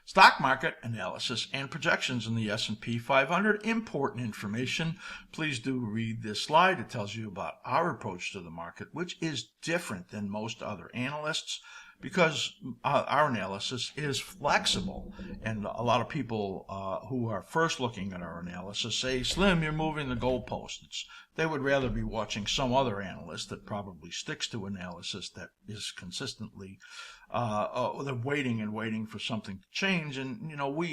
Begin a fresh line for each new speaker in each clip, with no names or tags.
Stock market analysis and projections in the S&P 500. Important information. Please do read this slide. It tells you about our approach to the market, which is different than most other analysts because our analysis is flexible. And a lot of people who are first looking at our analysis say, Slim, you're moving the goalposts. They would rather be watching some other analyst that probably sticks to analysis that is consistently they're waiting and waiting for something to change. And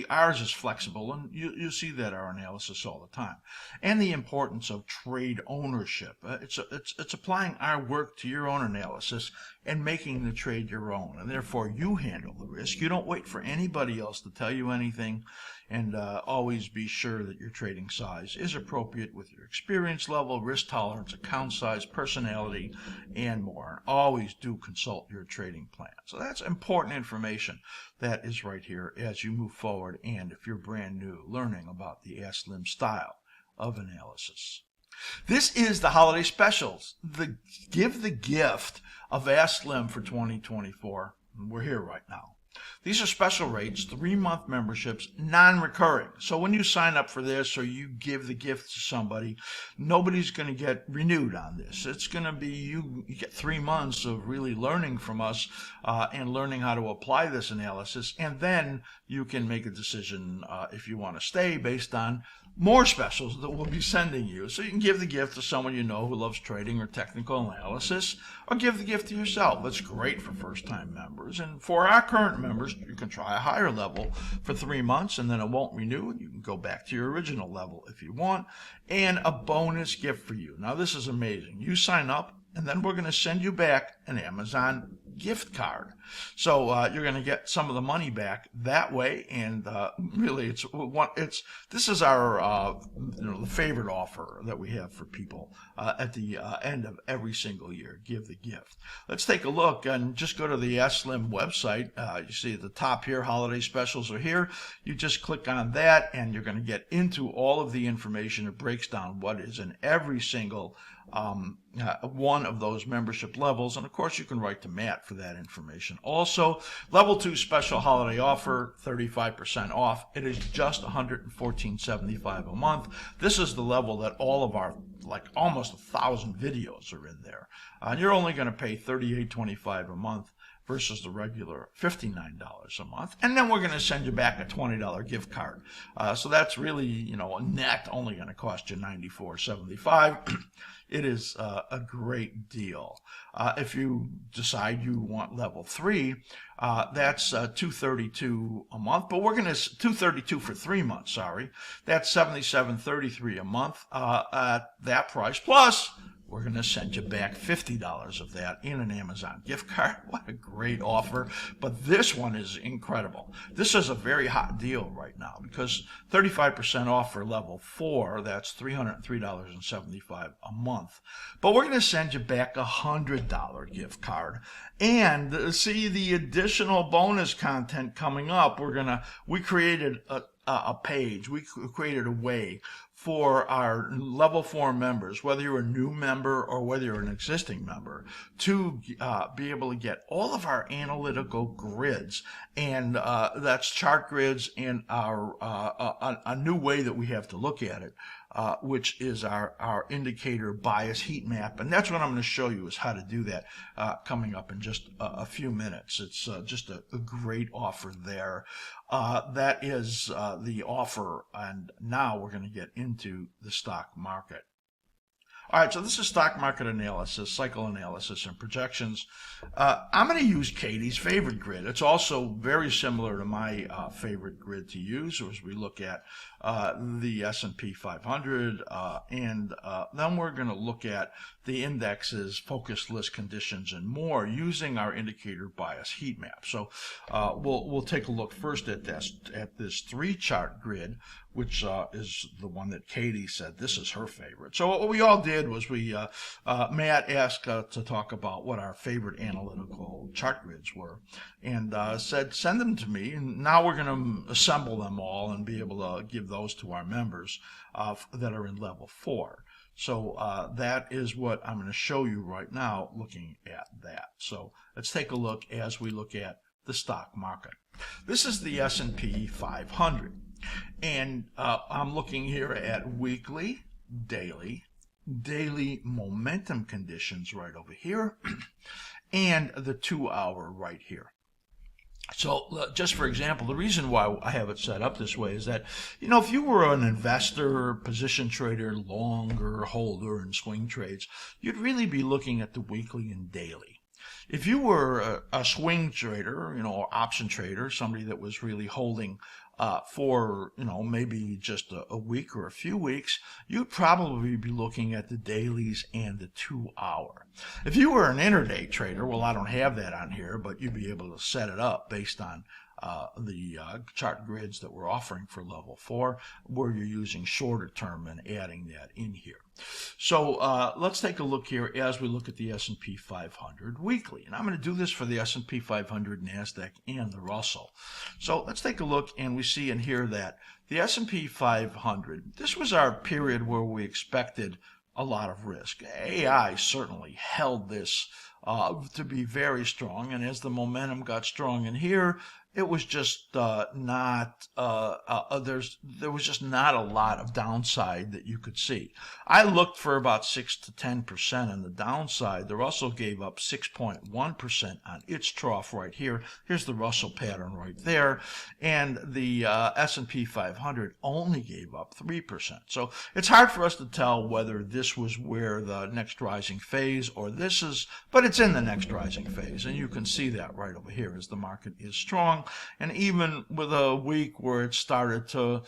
ours is flexible, and you see that our analysis all the time. And the importance of trade ownership. It's applying our work to your own analysis and making the trade your own, and therefore you handle the risk. You don't wait for anybody else to tell you anything, and always be sure that your trading size is appropriate with your experience level, risk tolerance, account size, personality, and more. And always do consult your trading plan. So that's important information that is right here as you move forward, and if you're brand new, learning about the askSlim style of analysis. This is the holiday specials. Give the gift of askSlim for 2024. We're here right now. These are special rates, 3-month memberships, non-recurring. So when you sign up for this or you give the gift to somebody, nobody's going to get renewed on this. It's going to be you get 3 months of really learning from us and learning how to apply this analysis, and then you can make a decision if you want to stay based on more specials that we'll be sending you. So you can give the gift to someone you know who loves trading or technical analysis, or give the gift to yourself. That's great for first-time members. And for our current members, you can try a higher level for 3 months, and then it won't renew, and you can go back to your original level if you want. And a bonus gift for you. Now, this is amazing. You sign up, and then we're going to send you back an Amazon gift card. So you're going to get some of the money back that way, and really this is our the favorite offer that we have for people at the end of every single year. Give the gift. Let's take a look and just go to the askSlim website. You see at the top here, holiday specials are here. You just click on that, and you're going to get into all of the information. It breaks down what is in every single one of those membership levels, and of course you can write to Matt for that information. Also, level 2 special holiday offer, 35% off. It is just $114.75 a month. This is the level that all of our almost 1,000 videos are in there, and you're only going to pay $38.25 a month versus the regular $59 a month. And then we're going to send you back a $20 gift card. So that's really, net only going to cost you $94.75. It is a great deal. If you decide you want level 3, that's $232 a month, but we're going to $232 for 3 months. Sorry, that's $77.33 a month at that price. Plus, we're going to send you back $50 of that in an Amazon gift card. What a great offer. But this one is incredible. This is a very hot deal right now because 35% off for level 4, that's $303.75 a month. But we're going to send you back a $100 gift card. And see the additional bonus content coming up. We created a page. We created a way for our level 4 members, whether you're a new member or whether you're an existing member, to be able to get all of our analytical grids, and that's chart grids and our a new way that we have to look at it, which is our indicator bias heat map. And that's what I'm going to show you, is how to do that coming up in just a few minutes. It's just a great offer there. That is the offer, and now we're going to get into the stock market. All right, so this is stock market analysis, cycle analysis, and projections. I'm going to use Katie's favorite grid. It's also very similar to my favorite grid to use as we look at the S&P 500, and then we're going to look at the indexes, focus list conditions, and more using our indicator bias heat map. So we'll take a look first at this 3-chart grid, which is the one that Katie said this is her favorite. So what we all did was Matt asked to talk about what our favorite analytical chart grids were, and said send them to me, and now we're going to assemble them all and be able to give those to our members that are in level 4. So that is what I'm going to show you right now, looking at that. So let's take a look as we look at the stock market. This is the S&P 500, and I'm looking here at weekly, daily momentum conditions right over here, and the 2-hour right here. So just for example, the reason why I have it set up this way is that, if you were an investor, position trader, longer holder in swing trades, you'd really be looking at the weekly and daily. If you were a swing trader, or option trader, somebody that was really holding for, maybe just a week or a few weeks, you'd probably be looking at the dailies and the 2-hour. If you were an intraday trader, well, I don't have that on here, but you'd be able to set it up based on the chart grids that we're offering for level 4, where you're using shorter term and adding that in here. So let's take a look here as we look at the S&P 500 weekly. And I'm going to do this for the S&P 500, NASDAQ, and the Russell. So let's take a look, and we see in here that the S&P 500, this was our period where we expected a lot of risk. AI certainly held this to be very strong, and as the momentum got strong in here, it was just there was just not a lot of downside that you could see. I looked for about 6 to 10% on the downside. The Russell gave up 6.1% on its trough right here. Here's the Russell pattern right there, and the S&P 500 only gave up 3%. So it's hard for us to tell whether this was where the next rising phase or this is, but it's in the next rising phase, and you can see that right over here as the market is strong. And even with a week where it started to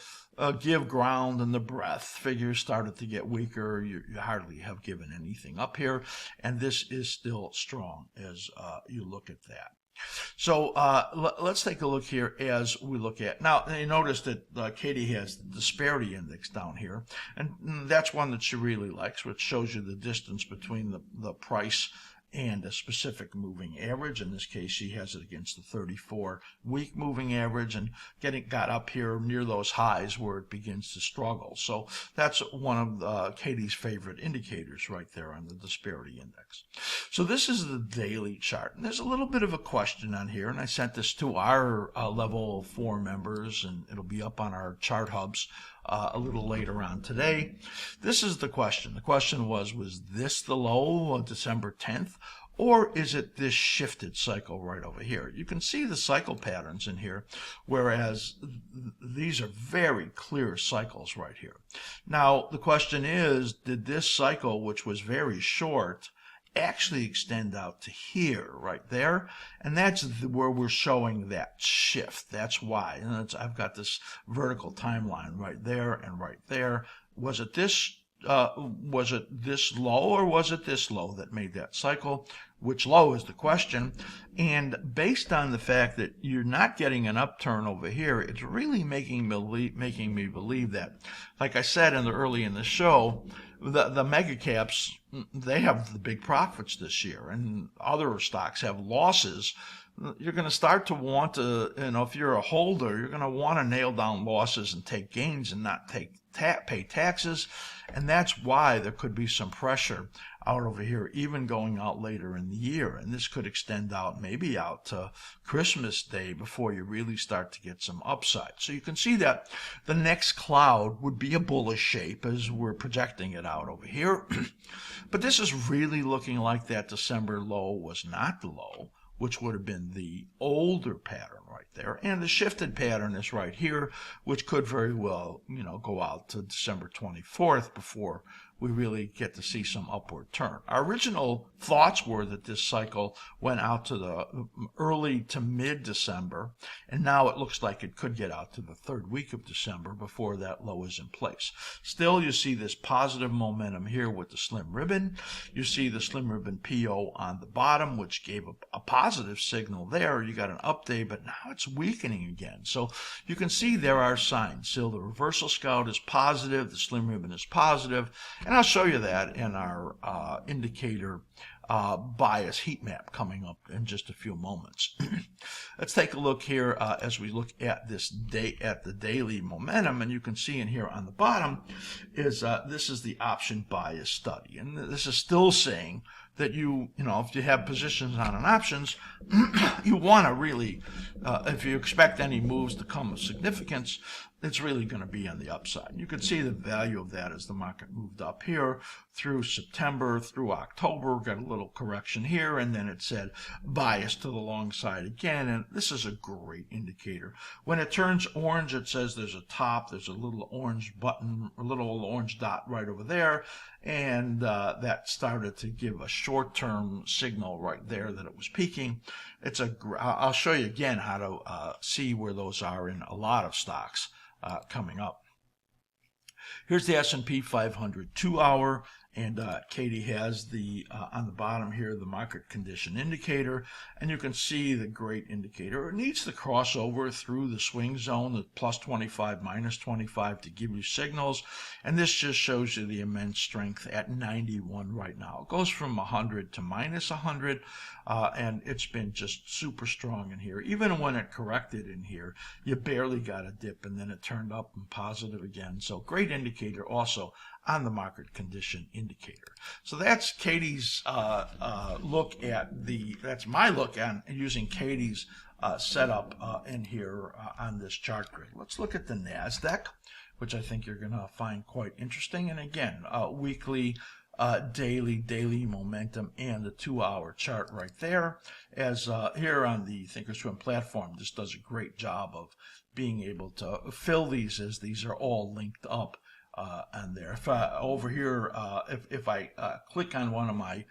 give ground and the breath, figures started to get weaker, you hardly have given anything up here, and this is still strong as you look at that. So let's take a look here as we look at, now you notice that Katie has the disparity index down here, and that's one that she really likes, which shows you the distance between the price and a specific moving average. In this case, she has it against the 34-week moving average, and got up here near those highs where it begins to struggle. So that's one of Katie's favorite indicators right there on the disparity index. So this is the daily chart, and there's a little bit of a question on here, and I sent this to our level 4 members, and it'll be up on our chart hubs a little later on today. This is the question. The question was this the low on December 10th, or is it this shifted cycle right over here? You can see the cycle patterns in here, whereas these are very clear cycles right here. Now, the question is, did this cycle, which was very short, actually extend out to here, right there? And that's where we're showing that shift. That's why. And I've got this vertical timeline right there and right there. Was it this low, or was it this low that made that cycle? Which low is the question. And based on the fact that you're not getting an upturn over here, it's really making me believe that, like I said early in the show, the mega caps, they have the big profits this year, and other stocks have losses. You're going to start to want to, if you're a holder, you're going to want to nail down losses and take gains and not pay taxes. And that's why there could be some pressure out over here, even going out later in the year. And this could extend out, maybe out to Christmas Day, before you really start to get some upside. So you can see that the next cloud would be a bullish shape as we're projecting it out over here. But this is really looking like that December low was not the low, which would have been the older pattern right there. And the shifted pattern is right here, which could very well, go out to December 24th before we really get to see some upward turn. Our original thoughts were that this cycle went out to the early to mid-December, and now it looks like it could get out to the 3rd week of December before that low is in place. Still, you see this positive momentum here with the slim ribbon. You see the slim ribbon PO on the bottom, which gave a positive signal there. You got an update, but now it's weakening again. So you can see there are signs. Still, the reversal scout is positive, the slim ribbon is positive, and I'll show you that in our indicator bias heat map coming up in just a few moments. Let's take a look here as we look at this at the daily momentum, and you can see in here on the bottom is this is the option bias study, and this is still saying that if you have positions on an options, you want to really, if you expect any moves to come of significance, it's really going to be on the upside. You can see the value of that as the market moved up here through September, through October, got a little correction here, and then it said bias to the long side again, and this is a great indicator. When it turns orange, it says there's a top, there's a little orange button, a little orange dot right over there, and that started to give a short-term signal right there that it was peaking. I'll show you again how to see where those are in a lot of stocks coming up. Here's the S&P 500 2-hour, and Katie has the on the bottom here the market condition indicator, and you can see the great indicator. It needs to cross over through the swing zone, the plus 25, minus 25, to give you signals, and this just shows you the immense strength at 91 right now. It goes from 100 to minus 100, and it's been just super strong in here. Even when it corrected in here, you barely got a dip, and then it turned up and positive again. So great indicator also on the market condition indicator. So that's Katie's look at that's my look on using Katie's setup in here on this chart grid. Let's look at the NASDAQ, which I think you're going to find quite interesting. And again, weekly, daily momentum, and the 2-hour chart right there. As here on the Thinkorswim platform, this does a great job of being able to fill these as these are all linked up on there. If over here, if I click on one of my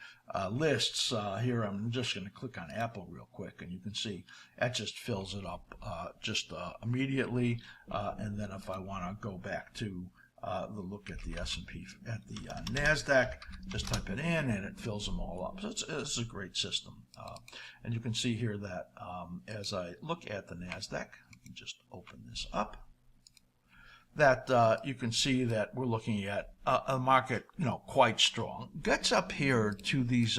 lists here, I'm just going to click on Apple real quick, and you can see that just fills it up just immediately. And then if I want to go back to the look at the S&P, at the NASDAQ, just type it in and it fills them all up. So it's a great system. And you can see here that as I look at the NASDAQ, just open this up, that you can see that we're looking at a market, quite strong. Gets up here to these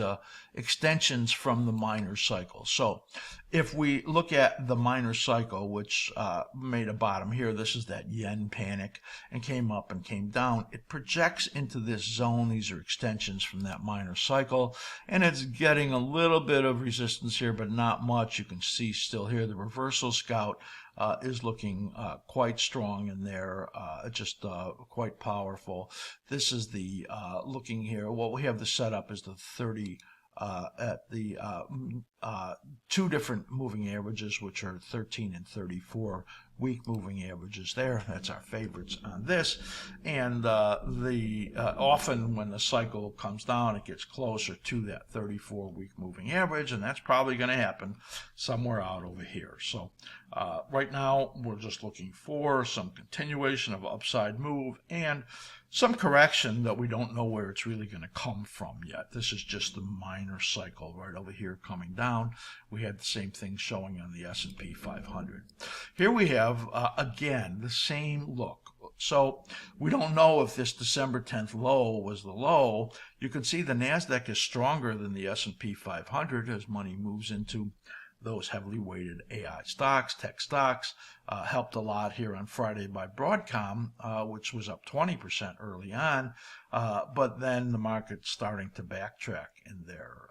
extensions from the minor cycle. So if we look at the minor cycle, which made a bottom here, this is that yen panic, and came up and came down. It projects into this zone. These are extensions from that minor cycle, and it's getting a little bit of resistance here, but not much. You can see still here the reversal scout is looking quite strong in there, just quite powerful. This is the looking here. What we have the setup is the 30 at the two different moving averages, which are 13 and 34 week moving averages there. That's our favorites on this. And often when the cycle comes down, it gets closer to that 34 week moving average, and that's probably going to happen somewhere out over here. So right now we're just looking for some continuation of upside move and some correction that we don't know where it's really going to come from yet. This is just the minor cycle right over here coming down. We had the same thing showing on the S&P 500. Here we have, again, the same look. So we don't know if this December 10th low was the low. You can see the NASDAQ is stronger than the S&P 500 as money moves into those heavily weighted AI stocks, tech stocks. Helped a lot here on Friday by Broadcom, which was up 20% early on, but then the market's starting to backtrack in there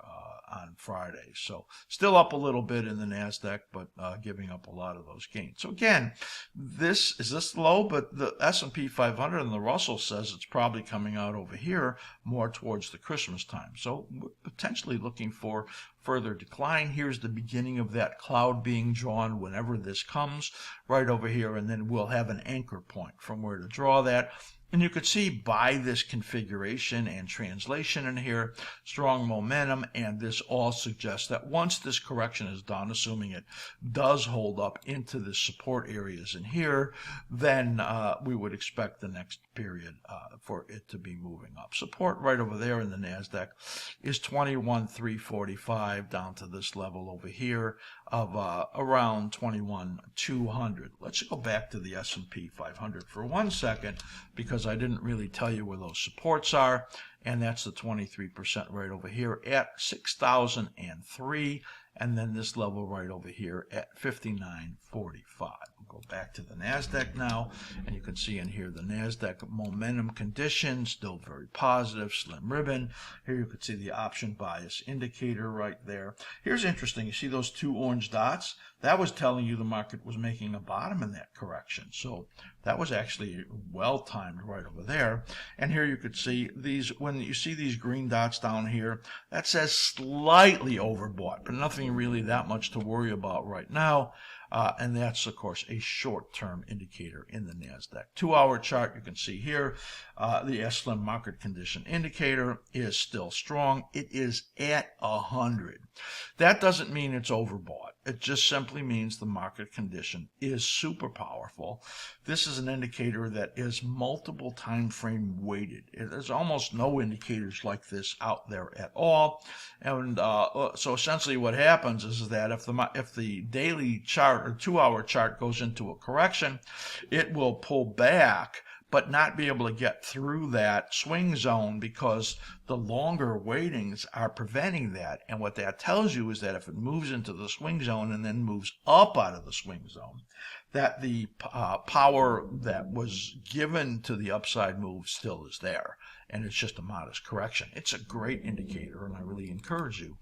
on Friday. So still up a little bit in the NASDAQ, but giving up a lot of those gains. So again, this is low, but the S&P 500 and the Russell says it's probably coming out over here more towards the Christmas time. So we're potentially looking for further decline. Here's the beginning of that cloud being drawn whenever this comes, right over here, and then we'll have an anchor point from where to draw that. And you could see by this configuration and translation in here, strong momentum, and this all suggests that once this correction is done, assuming it does hold up into the support areas in here, then we would expect the next period for it to be moving up. Support right over there in the NASDAQ is 21,345. dive down to this level over here of around 21,200. Let's go back to the S&P 500 for 1 second, because I didn't really tell you where those supports are, and that's the 23% right over here at 6,003, and then this level right over here at 59.45. We'll go back to the NASDAQ now, and you can see in here the NASDAQ momentum condition still very positive, slim ribbon. Here you can see the option bias indicator right there. Here's interesting. You see those two orange dots? That was telling you the market was making a bottom in that correction. So that was actually well timed right over there. And here you could see these, when you see these green dots down here, that says slightly overbought, but nothing really that much to worry about right now. And that's, of course, a short-term indicator in the NASDAQ. 2-hour chart, you can see here, the askSlim market condition indicator is still strong. It is at 100. That doesn't mean it's overbought. It just simply means the market condition is super powerful. This is an indicator that is multiple time frame weighted. There's almost no indicators like this out there at all. And so essentially what happens is that if the daily chart or 2-hour chart goes into a correction, it will pull back but not be able to get through that swing zone because the longer weightings are preventing that. And what that tells you is that if it moves into the swing zone and then moves up out of the swing zone, that the power that was given to the upside move still is there, and it's just a modest correction. It's a great indicator, and I really encourage you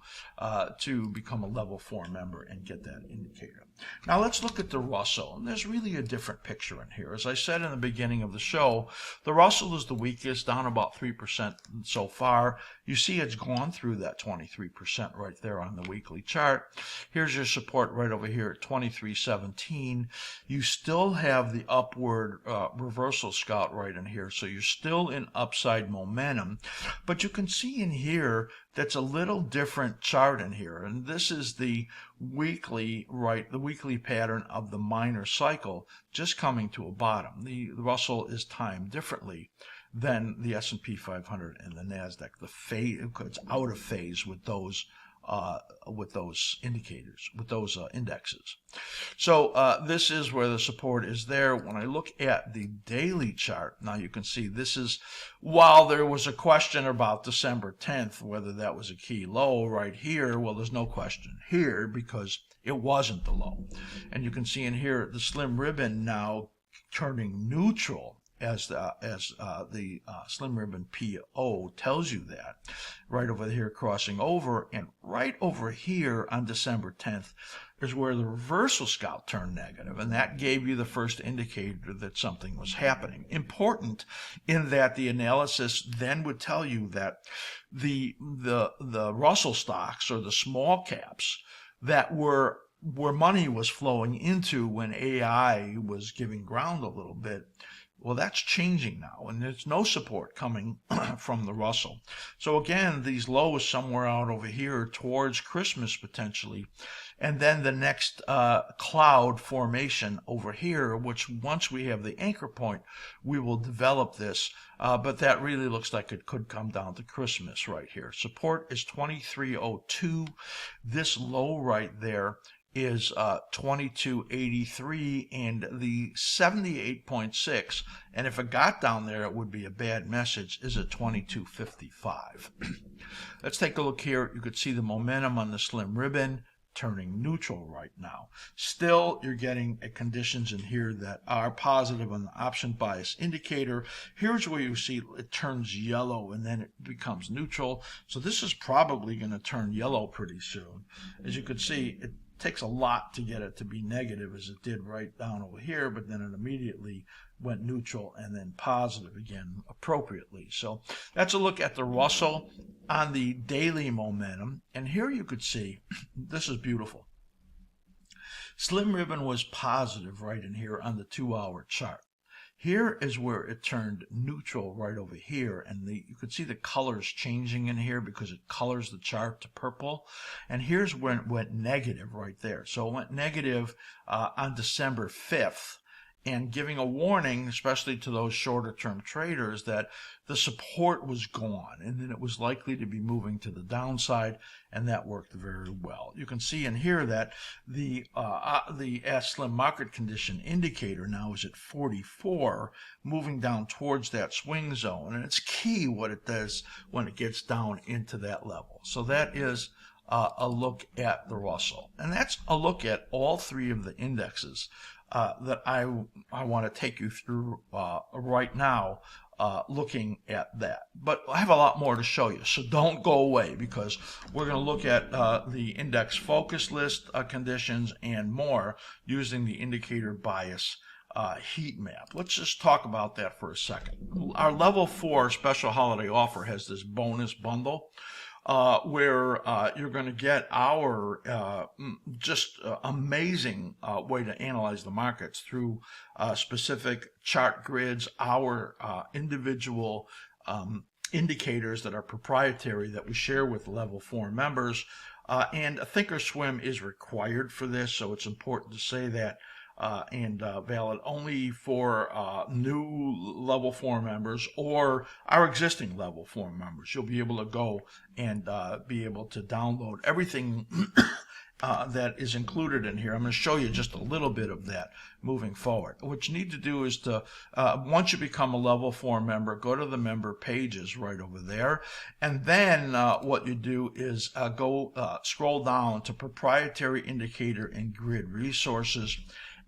to become a level 4 member and get that indicator. Now let's look at the Russell, and there's really a different picture in here. As I said in the beginning of the show, the Russell is the weakest, down about 3% so far. You see it's gone through that 23% right there on the weekly chart. Here's your support right over here at 23.17. You still have the upward reversal scout right in here, so you're still in upside momentum. But you can see in here that's a little different chart in here, and this is the weekly, right, the weekly pattern of the minor cycle just coming to a bottom. The Russell is timed differently than the S&P 500 and the NASDAQ. The phase, it's out of phase with those indicators, with those indexes. So this is where the support is there. When I look at the daily chart, now you can see this is, while there was a question about December 10th, whether that was a key low right here, well, there's no question here because it wasn't the low. And you can see in here the slim ribbon now turning neutral, as the slim ribbon PO tells you that, right over here crossing over, and right over here on December 10th is where the reversal scout turned negative, and that gave you the first indicator that something was happening. Important in that the analysis then would tell you that the Russell stocks, or the small caps, that were where money was flowing into when AI was giving ground a little bit, well, that's changing now, and there's no support coming from the Russell. So again, these lows somewhere out over here towards Christmas potentially, and then the next cloud formation over here, which once we have the anchor point, we will develop this, but that really looks like it could come down to Christmas right here. Support is 2302. This low right there is 2283, and the 78.6, and if it got down there it would be a bad message, is at 2255. Let's take a look here. You could see the momentum on the slim ribbon turning neutral right now. Still, you're getting conditions in here that are positive on the option bias indicator. Here's where you see it turns yellow and then it becomes neutral. So this is probably going to turn yellow pretty soon. As you can see, it takes a lot to get it to be negative, as it did right down over here, but then it immediately went neutral and then positive again appropriately. So that's a look at the Russell on the daily momentum. And here you could see, this is beautiful. Slim ribbon was positive right in here on the 2-hour chart. Here is where it turned neutral right over here, and you could see the colors changing in here because it colors the chart to purple. And here's when it went negative right there. So it went negative on December 5th, and giving a warning, especially to those shorter term traders, that the support was gone and then it was likely to be moving to the downside, and that worked very well. You can see in here that the askSlim market condition indicator now is at 44, moving down towards that swing zone, and it's key what it does when it gets down into that level. So that is a look at the Russell, and that's a look at all three of the indexes that I want to take you through right now, looking at that. But I have a lot more to show you, so don't go away, because we're going to look at the index focus list conditions and more using the indicator bias heat map. Let's just talk about that for a second. Our level 4 special holiday offer has this bonus bundle where you're going to get our just amazing way to analyze the markets through specific chart grids, our individual indicators that are proprietary that we share with level 4 members, and a thinkorswim is required for this, so it's important to say that. And valid only for new level 4 members or our existing level 4 members. You'll be able to go and be able to download everything that is included in here. I'm going to show you just a little bit of that moving forward. What you need to do is to, once you become a level 4 member, go to the member pages right over there. And then what you do is go scroll down to proprietary indicator and grid resources.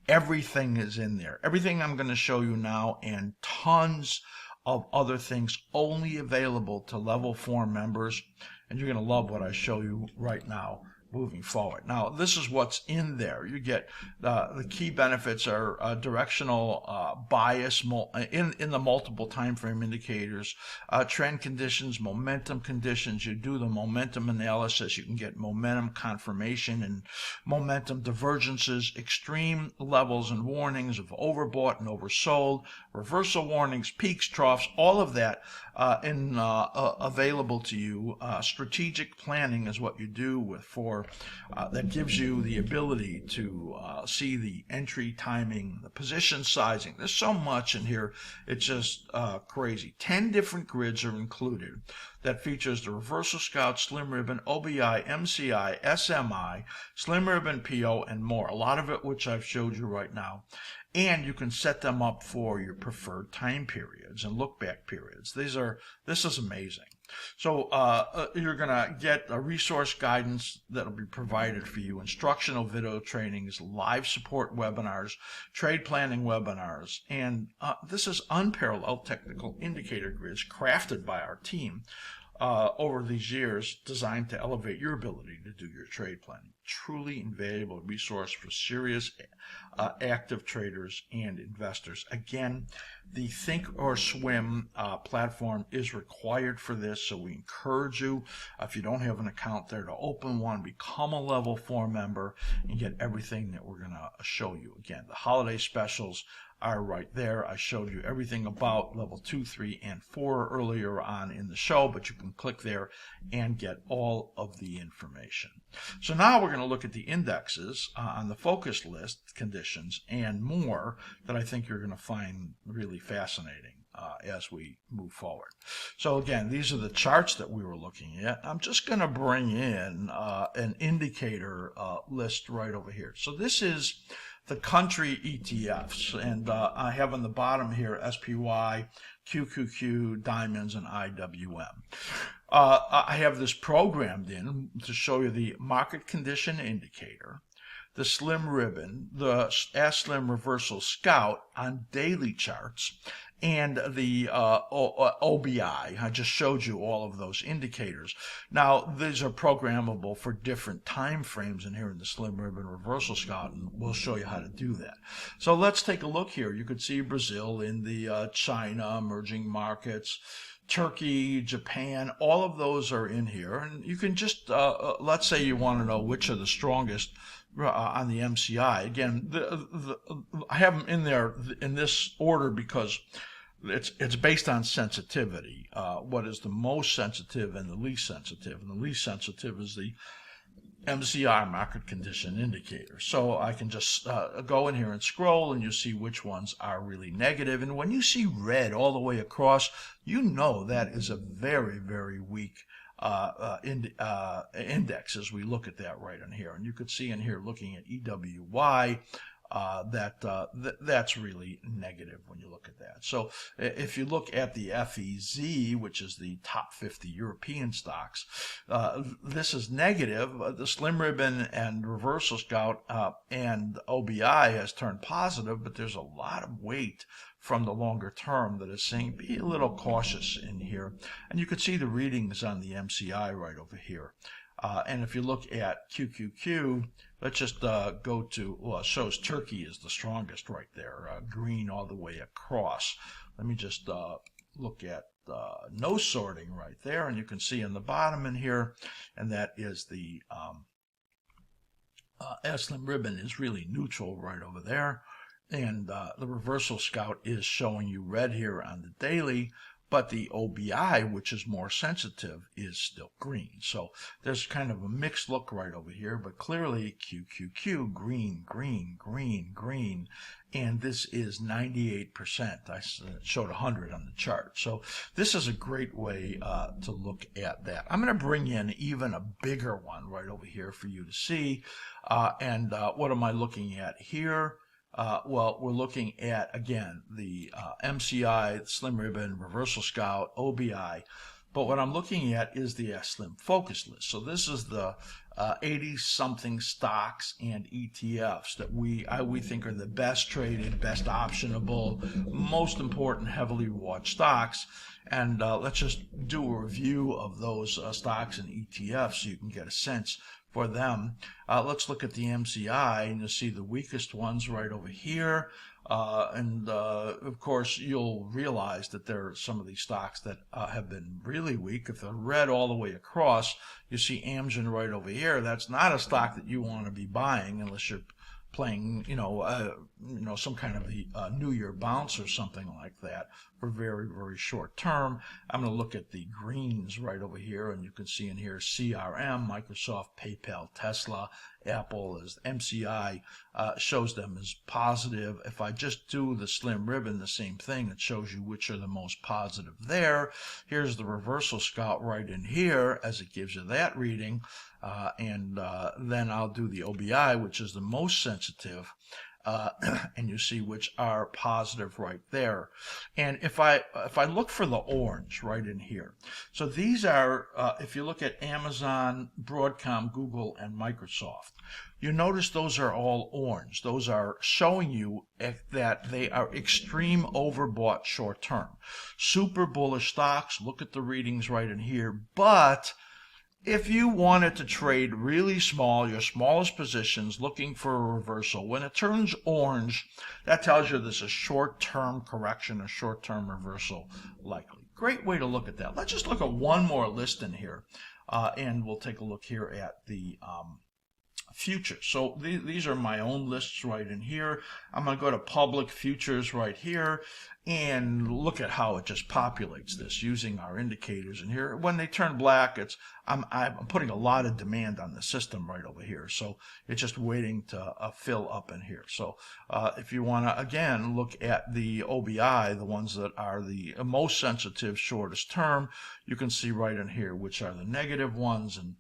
Everything is in there. Everything I'm going to show you now, and tons of other things only available to level 4 members. And you're going to love what I show you right now moving forward. Now, this is what's in there. You get the key benefits are directional bias in the multiple time frame indicators, trend conditions, momentum conditions. You do the momentum analysis. You can get momentum confirmation and momentum divergences, extreme levels and warnings of overbought and oversold, reversal warnings, peaks, troughs, all of that available to you. Strategic planning is what you do that gives you the ability to see the entry timing, the position sizing. There's so much in here, it's just crazy. 10 different grids are included that features the Reversal Scout, Slim Ribbon, OBI, MCI, SMI, Slim Ribbon, PO, and more. A lot of it which I've showed you right now. And you can set them up for your preferred time periods and look back periods. This is amazing. So you're going to get a resource guidance that will be provided for you, instructional video trainings, live support webinars, trade planning webinars, and this is unparalleled technical indicator grids crafted by our team over these years, designed to elevate your ability to do your trade planning. Truly invaluable resource for serious active traders and investors. Again, the thinkorswim platform is required for this, so we encourage you, if you don't have an account there, to open one, become a level 4 member, and get everything that we're going to show you. Again, the holiday specials are right there. I showed you everything about level 2, 3, and 4 earlier on in the show, but you can click there and get all of the information. So now we're going to look at the indexes on the focus list conditions and more that I think you're going to find really fascinating as we move forward. So again, these are the charts that we were looking at. I'm just going to bring in an indicator list right over here. So this is the country ETFs, and I have on the bottom here SPY, QQQ, Diamonds, and IWM. I have this programmed in to show you the market condition indicator, the Slim Ribbon, the askSlim Reversal Scout on daily charts, and the OBI. I just showed you all of those indicators. Now, these are programmable for different time frames in here in the Slim Ribbon Reversal Scout, and we'll show you how to do that. So let's take a look here. You can see Brazil, India, China, emerging markets, Turkey, Japan, all of those are in here. And you can just, let's say you want to know which are the strongest on the MCI. Again, I have them in there in this order because it's based on sensitivity. What is the most sensitive and the least sensitive? And the least sensitive is the MCI, market condition indicator. So I can just go in here and scroll, and you see which ones are really negative. And when you see red all the way across, you know that is a very, very weak index as we look at that right in here. And you could see in here, looking at EWY, that's really negative when you look at that. So if you look at the FEZ, which is the top 50 European stocks, this is negative. The Slim Ribbon and Reversal Scout and OBI has turned positive, but there's a lot of weight from the longer term that is saying be a little cautious in here. And you can see the readings on the MCI right over here. And if you look at QQQ, let's just go to, well, it shows Turkey is the strongest right there, green all the way across. Let me just look at no sorting right there, and you can see in the bottom in here, and that is the askSlim ribbon is really neutral right over there. And the Reversal Scout is showing you red here on the daily, but the OBI, which is more sensitive, is still green. So there's kind of a mixed look right over here, but clearly QQQ, green, green, green, green, and this is 98%. I showed 100 on the chart. So this is a great way to look at that. I'm going to bring in even a bigger one right over here for you to see. And what am I looking at here? Well, we're looking at, again, the MCI, Slim Ribbon, Reversal Scout, OBI. But what I'm looking at is the askSlim focus list. So this is the 80-something stocks and ETFs that we think are the best traded, best optionable, most important, heavily watched stocks. And let's just do a review of those stocks and ETFs so you can get a sense for them. Let's look at the MCI, and you'll see the weakest ones right over here. Of course, you'll realize that there are some of these stocks that have been really weak. If they're red all the way across, you see Amgen right over here. That's not a stock that you want to be buying unless you're playing, some kind of a New Year bounce or something like that for very, very short term. I'm going to look at the greens right over here, and you can see in here CRM, Microsoft, PayPal, Tesla, Apple as MCI shows them as positive. If I just do the Slim Ribbon, the same thing, it shows you which are the most positive there. Here's the Reversal Scout right in here as it gives you that reading. Then I'll do the OBI, which is the most sensitive, and you see which are positive right there. And if I look for the orange right in here, so these are, if you look at Amazon, Broadcom, Google, and Microsoft, you notice those are all orange. Those are showing you that they are extreme overbought short term. Super bullish stocks, look at the readings right in here, but if you wanted to trade really small, your smallest positions, looking for a reversal, when it turns orange, that tells you there's a short-term correction, a short-term reversal likely. Great way to look at that. Let's just look at one more list in here, and we'll take a look here at the futures. So these are my own lists right in here. I'm going to go to public futures right here and look at how it just populates this using our indicators in here. When they turn black, I'm putting a lot of demand on the system right over here. So it's just waiting to fill up in here. So if you want to, again, look at the OBI, the ones that are the most sensitive, shortest term, you can see right in here which are the negative ones, and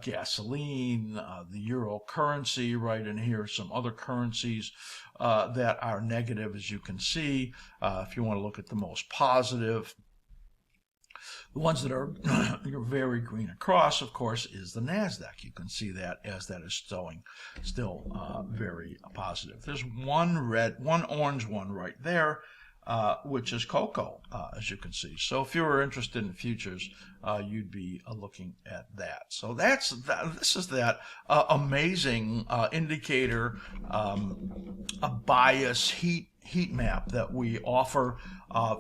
gasoline, the euro currency right in here, some other currencies that are negative, as you can see. If you want to look at the most positive, the ones that are very green across, of course, is the NASDAQ. You can see that as that is showing still very positive. There's one orange one right there, which is cocoa, as you can see. So if you were interested in futures, you'd be looking at that. So this is that amazing indicator, a bias heat map that we offer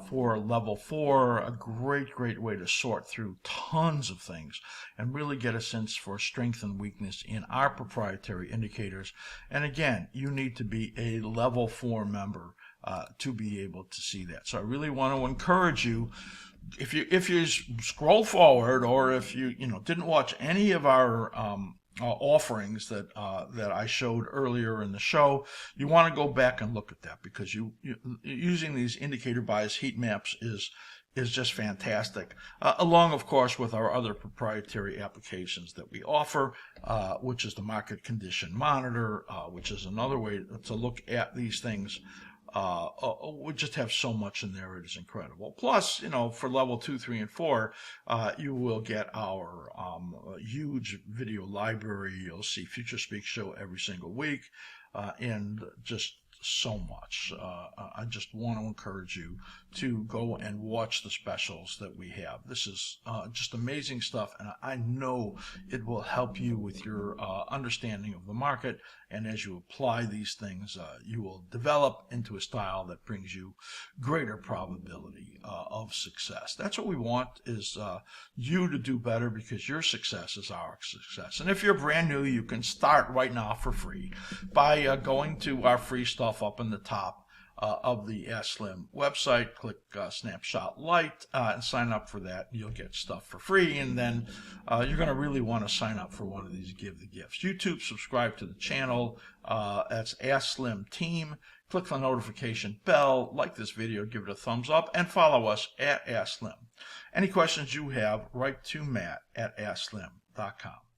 for level 4. A great way to sort through tons of things and really get a sense for strength and weakness in our proprietary indicators. And again, you need to be a level 4 member to be able to see that. So I really want to encourage you, if you scroll forward, or if you didn't watch any of our offerings that that I showed earlier in the show. You want to go back and look at that, because using these indicator bias heat maps is just fantastic, along of course with our other proprietary applications that we offer, which is the market condition monitor, which is another way to look at these things. We just have so much in there, it is incredible. Plus, for level 2, 3, and 4, you will get our huge video library. You'll see Future Speak show every single week, and just so much. I just want to encourage you to go and watch the specials that we have. This is just amazing stuff, and I know it will help you with your understanding of the market. And as you apply these things, you will develop into a style that brings you greater probability of success. That's what we want, is you to do better, because your success is our success. And if you're brand new, you can start right now for free by going to our free stuff up in the top of the askSlim website. Click Snapshot Lite and sign up for that. You'll get stuff for free, and then you're going to really want to sign up for one of these Give the Gifts. YouTube, subscribe to the channel. That's askSlim Team. Click the notification bell, like this video, give it a thumbs up, and follow us at askSlim. Any questions you have, write to Matt at askSlim.com.